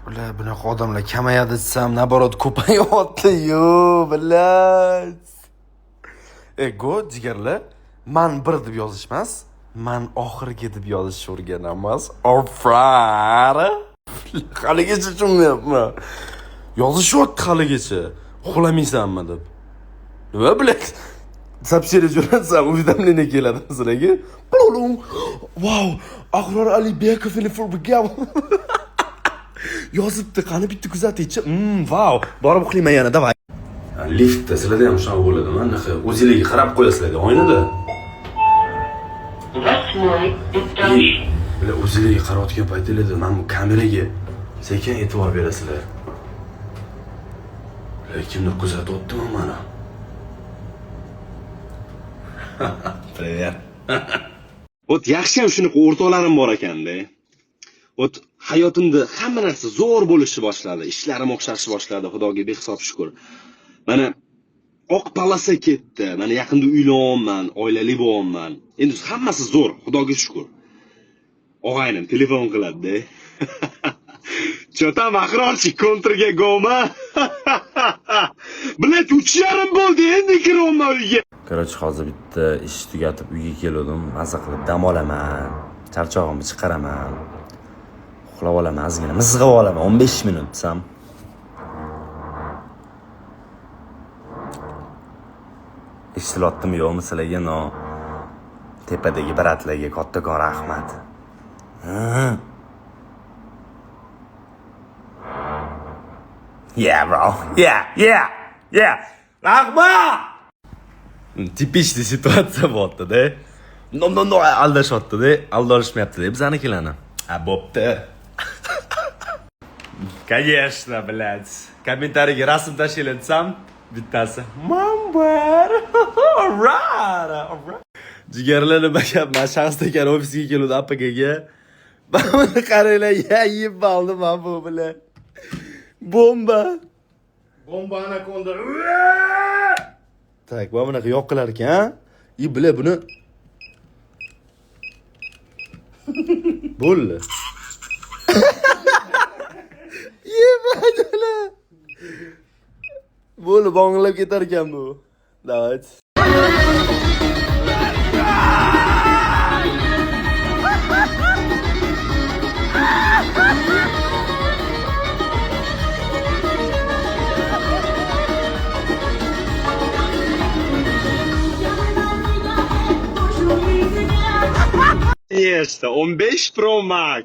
Ular bunaqa odamlar kamayadi desam, naborot ko'payapti-yu, bilat. Ego jigarlar, man bir deb yozish emas, man oxirgi deb yozishni o'rganamiz. Ofrara. Haligacha tushunmayapman. Yozishyapti haligacha. Uxlamaysanmi deb. Nima bilan? Soобщение jo'natsam, уведомление keladi sizlarga. Wow, Ahror Alibekov informga. Yozibdi, qani bitta kuzataychi. Wow, borib uxlayman yana, davay. Liftda sizlarda ham shunaqa bo'ladimi? Anaqa o'zingizga qarab qo'yasizlar, oynada. Bular o'zingizga qarayotgan paytingizda men bu kameraga sekin e'tibor berasizlar. Kimdir kuzatyaptimi mana? Привет. Ot yaxshi ham shunaqa o'rtoqlarim bor ekanda. Ot hayotimda hamma narsa zo'r bo'lishni boshladi. Ishlarim o'xshashni boshladi, Xudoga behisob shukr. Mana oq palasa ketdi. Mana yaqinda uylanyapman, oilali bo'lyapman. Endi hammasi zo'r, Xudoga shukr. Og'aynim telefon qiladi-da. Cho'tam Ahrorchi kontrga goma. Bilet 3,5 bo'ldi, endi kiryapman uyga. Короче, hozir bitta ish tugatib uyga keldim, maza qilib dam olaman, charchog'imni chiqaraman. Uxlab olaman, ozgina mizg'ib olaman 15 minut desam. Eshitilyaptimi yo'qmi sizlarga? No. Tepadagi bratlarga kattakon rahmat. Yeah, bro. Yeah. Rahmat! Tipичный situatsiya bo'ldi-da. No, aldashyapti-da. Aldashmayapti-da bizanikilarni. Bo'pti. Конечно, блядь. Kommentariyaga rasm tashkil etsam, bittasi Mambar. Alright. Jigarlar nima gap? Men shaxs ekan ofisga keldim apagaga. Buni qaranglar, yeb oldim men bu bilan. Bomba anakonda. Tak, bu bunaqa yoqilar ekan. Bilar buni. Bo'ldi. Yemadilar. Bo'ldi, bong'ilab ketar ekan bu. Davat. Esta 15 Pro Max.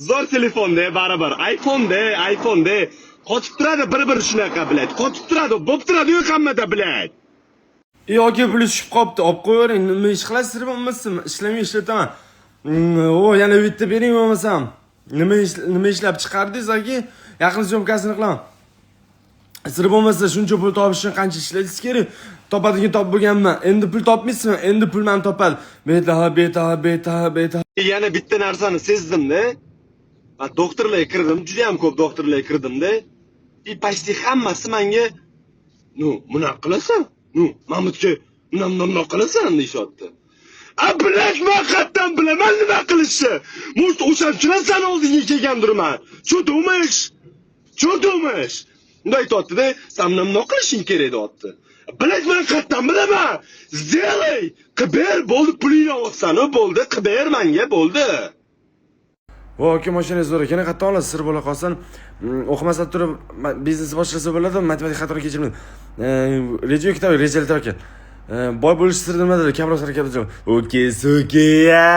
Zo'r telefonda baribir. iPhone'da qotib turadi bir shunaqa bilat. Qotib turadi, bo'p turadi-yu hammada bilat. Yoki puli tushib qopti, olib qo'ying. Nima ish qilasizlar bo'lmasmi? Ishlamay ishlataman. Yana bitta bering bo'lmasam. Nima ishlab chiqardingiz yoki yaqin syomkasini qilaman. Sir bo'lmasa shuncha pul topish uchun qancha ishlashingiz kerak? Topadigan top bo'lganman. Endi pul topmaysizmi? Endi pul men topadi. Beta. Yana bitta narsani sezdim-da. Men doktorlarga kirdim, juda ham ko'p doktorlarga kirdim-da. Почти hammasi menga bunaqa qilasan. Mahmudga bunaqa qilasan deyapti. Bilash men qatdan bilaman nima qilishni. Must o'shanchilar san oldinga kelgandirman. Cho'to'mish. Bunday aytdi-da, sen nima qilishing kerak deyapti. Bilash men qatdan bilaman. Сделай, qibir bo'ldi, pulingni olsan, bo'ldi, qibir menga bo'ldi. Aka mashinangiz zo'r ekan, qatdan olasiz, sir bo'la qolsin. O'qimasa turib biznes boshlasa bo'ladi, matematik xatolik kechirmaydi. Reja kitob, rejalar ekan. Boy bo'lish siri nimada? Kamroq harakat qilib. Okey, ya.